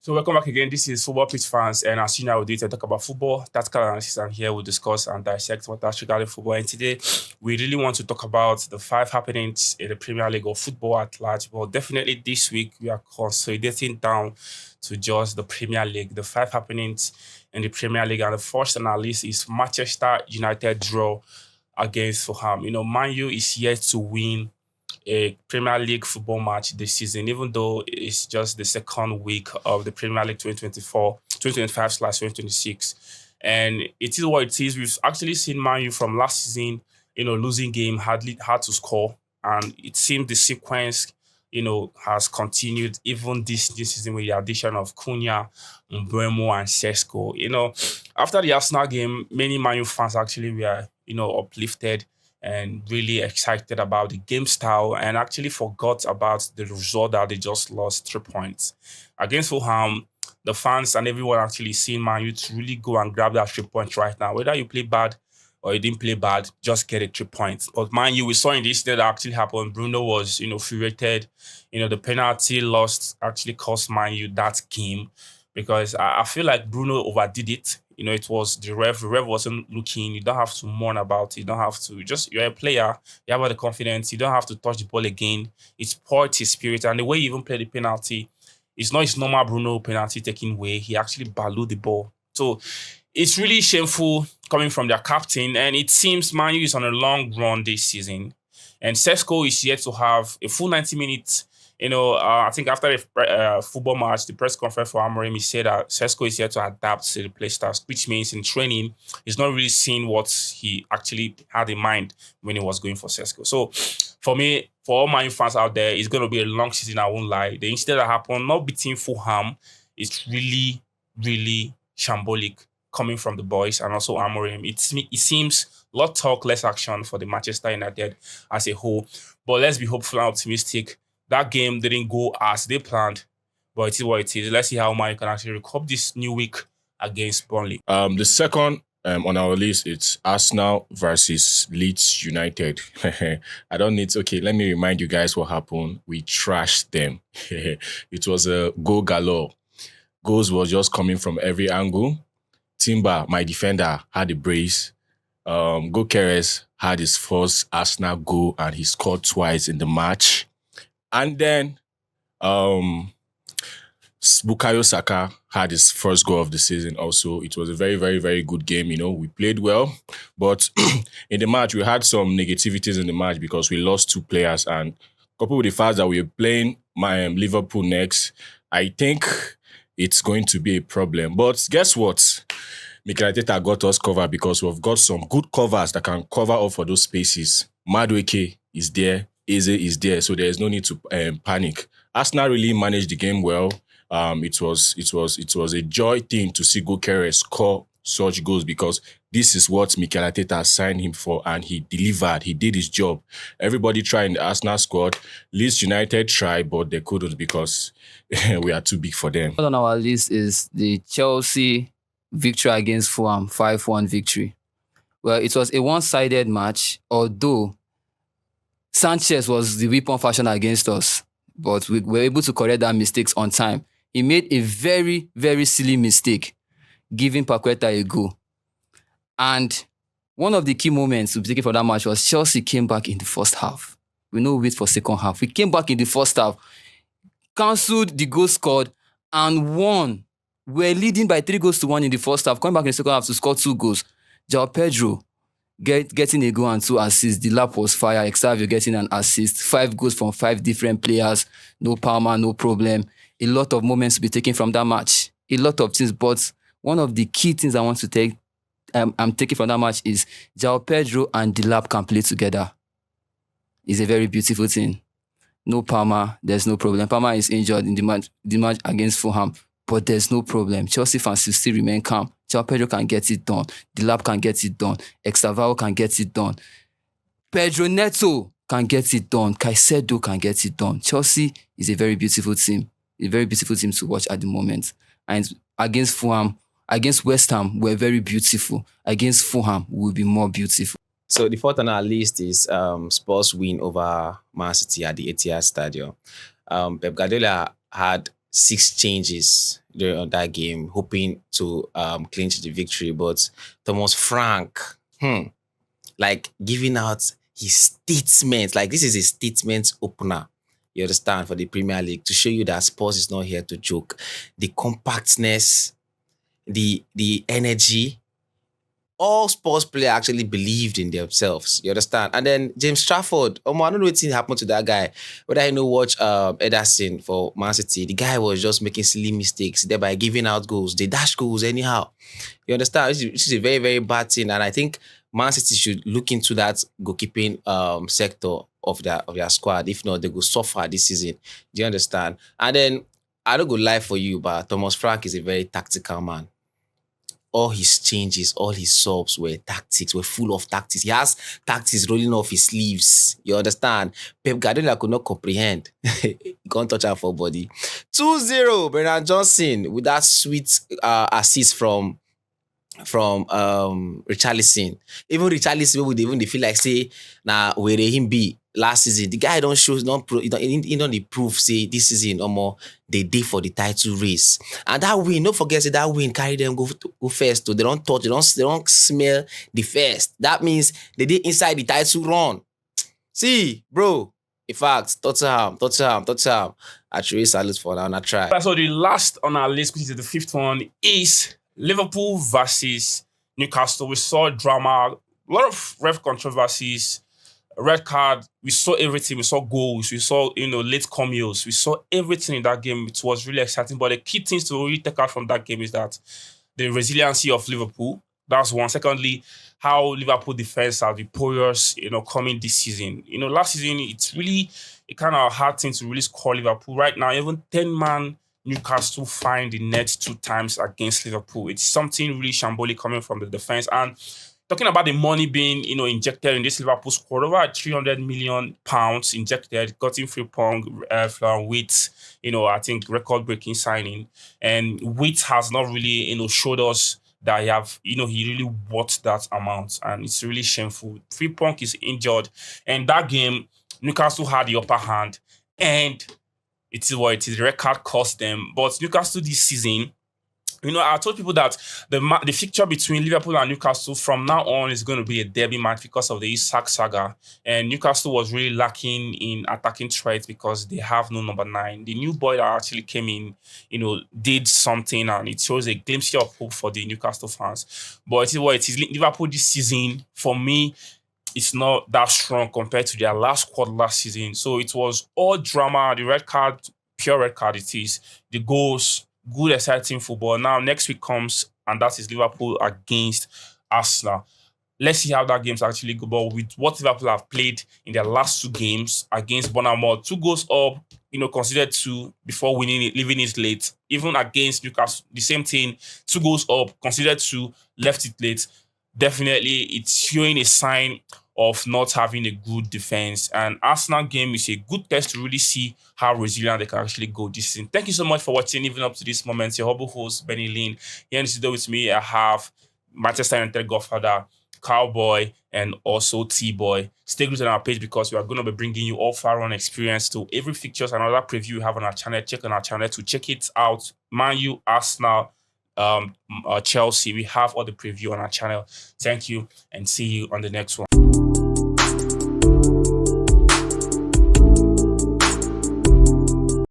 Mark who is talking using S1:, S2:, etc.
S1: So welcome back again. This is Football Pitch Fans, and as you know, we do to talk about football, tactical analysis, and here we'll discuss and dissect what that's regarding football. And today, we really want to talk about the five happenings in the Premier League or football at large. But definitely this week, we are consolidating down to just the Premier League, the five happenings in the Premier League. And the first on our list is Manchester United draw against Fulham. Man U is yet to win a Premier League football match this season, even though it's just the second week of the Premier League 2025/2026. And it is what it is. We've actually seen Man U from last season, losing game, hard to score. And it seems the sequence, has continued even this season with the addition of Cunha, Mbeumo, and Sesko. After the Arsenal game, many Man U fans actually were, uplifted and really excited about the game style and actually forgot about the result that they just lost 3 points. Against Fulham, the fans and everyone actually seeing Man U to really go and grab that 3 points right now. Whether you play bad or you didn't play bad, just get it 3 points. But Man U, we saw in this that actually happened. Bruno was, furiated. The penalty lost actually cost Man U that game because I feel like Bruno overdid it. It was the ref. The ref wasn't looking. You don't have to mourn about it. You don't have to. You're a player. You have all the confidence. You don't have to touch the ball again. It's poured his spirit. And the way he even played the penalty, it's not his normal Bruno penalty taking way. He actually ballowed the ball. So it's really shameful coming from their captain. And it seems Man U is on a long run this season. And Sesko is yet to have a full 90 minutes. I think after the football match, the press conference for Amorim, he said that Sesko is here to adapt to the play styles, which means in training, he's not really seeing what he actually had in mind when he was going for Sesko. So for me, for all my fans out there, it's going to be a long season, I won't lie. The incident that happened, not beating Fulham, is really, really shambolic coming from the boys and also Amorim. It seems a lot talk, less action for the Manchester United as a whole. But let's be hopeful and optimistic. That game didn't go as they planned, but it is what it is. Let's see how Man can actually recover this new week against Burnley.
S2: The second on our list, it's Arsenal versus Leeds United. I don't need to, okay, let me remind you guys what happened. We trashed them. It was a goal galore. Goals was just coming from every angle. Timber, my defender, had a brace. Gokeres had his first Arsenal goal and he scored twice in the match. And then Bukayo Saka had his first goal of the season also. It was a very, very, very good game. We played well. But in the match, we had some negativities in the match because we lost 2 players. And coupled with the fact that we were playing Liverpool next, I think it's going to be a problem. But guess what? Mikel Arteta got us covered because we've got some good covers that can cover up for those spaces. Madueke is there. Eze is there, so there is no need to panic. Arsenal really managed the game well. It was a joy thing to see Gokeres score such goals because this is what Mikel Arteta signed him for, and he delivered. He did his job. Everybody tried in the Arsenal squad. Leeds United tried, but they couldn't because we are too big for them.
S3: On our list is the Chelsea victory against Fulham, 5-1 victory. Well, it was a one-sided match, although Sanchez was the weapon fashion against us, but we were able to correct that mistakes on time. He made a very, very silly mistake, giving Paqueta a goal. And one of the key moments to be taken from that match was Chelsea came back in the first half. We no wait for second half. We came back in the first half, cancelled the goal scored, and won. We're leading by 3-1 in the first half, coming back in the second half to score 2 goals. João Pedro getting a goal and 2 assists. The lap was fire. Xavier getting an assist. 5 goals from 5 different players. No Palmer, no problem. A lot of moments to be taken from that match. A lot of things. But one of the key things I want to take, I'm taking from that match is João Pedro and the lap can play together. It's a very beautiful thing. No Palmer, there's no problem. Palmer is injured in the match against Fulham, but there's no problem. Chelsea fans still remain calm. João Pedro can get it done. Delap can get it done. Extravao can get it done. Pedro Neto can get it done. Caicedo can get it done. Chelsea is a very beautiful team. A very beautiful team to watch at the moment. And against Fulham, against West Ham, we're very beautiful. Against Fulham, we'll be more beautiful.
S4: So the fourth on our list is Spurs win over Man City at the Etihad Stadium. Pep Guardiola had six changes during that game, hoping to clinch the victory. But Thomas Frank, like giving out his statement, like this is a statement opener. You understand, for the Premier League, to show you that Spurs is not here to joke. The compactness, the energy, all sports players actually believed in themselves. You understand? And then James Trafford, I don't know what happened to that guy. Whether I know watch Ederson for Man City, the guy was just making silly mistakes, thereby giving out goals. They dash goals anyhow. You understand? This is a very, very bad thing. And I think Man City should look into that goalkeeping sector of their squad. If not, they will suffer this season. Do you understand? And then I don't go lie for you, but Thomas Frank is a very tactical man. All his changes, all his subs were tactics, were full of tactics. He has tactics rolling off his sleeves. You understand? Pep Guardiola could not comprehend. He can't touch her for body. 2-0, Bernard Johnson with that sweet assist from Richarlison. Even Richarlison would even feel like say, nah, where him be last season. The guy don't show, he don't prove say this season or more they did for the title race. And that win, don't forget say that win carry them go first. So they don't touch, they don't smell the first. That means they did inside the title run. See, bro. In fact, Tottenham. Actually, salute for now. I try.
S1: So the last on our list, which is the fifth one, is Liverpool versus Newcastle. We saw drama, a lot of ref controversies, red card. We saw everything. We saw goals. We saw, late cameos. We saw everything in that game. It was really exciting. But the key things to really take out from that game is that the resiliency of Liverpool. That's one. Secondly, how Liverpool defense are victorious, coming this season. Last season, it's really a kind of hard thing to really score Liverpool. Right now, even 10-man Newcastle find the net 2 times against Liverpool. It's something really shambolic coming from the defense. And talking about the money being, injected in this Liverpool squad, over £300 million injected, got in Frimpong with, I think record-breaking signing. And Witt has not really, showed us that he really worth that amount. And it's really shameful. Frimpong is injured. And that game, Newcastle had the upper hand. And it is what it is. The record cost them. But Newcastle this season, I told people that the fixture between Liverpool and Newcastle from now on is going to be a derby match because of the Isak saga. And Newcastle was really lacking in attacking threats because they have no number 9. The new boy that actually came in, did something, and it shows a glimpse of hope for the Newcastle fans. But it is what it is. Liverpool this season, for me, it's not that strong compared to their last squad last season. So it was all drama, the red card, pure red card it is, the goals, good exciting football. Now next week comes, and that is Liverpool against Arsenal. Let's see how that game's actually go. But with what Liverpool have played in their last 2 games against Bournemouth, 2 goals up, considered 2 before winning it, leaving it late. Even against Newcastle, the same thing, 2 goals up, considered 2, left it late. Definitely, it's showing a sign of not having a good defense. And Arsenal game is a good test to really see how resilient they can actually go this season. Thank you so much for watching, even up to this moment. Your humble host, Benny Lin. Here in the studio with me, I have Manchester United Godfather, Cowboy, and also T-Boy. Stay glued on our page because we are going to be bringing you all far-run experience to every fixtures and other preview we have on our channel. Check on our channel to check it out. Man U, Arsenal, Chelsea. We have all the preview on our channel. Thank you, and see you on the next one.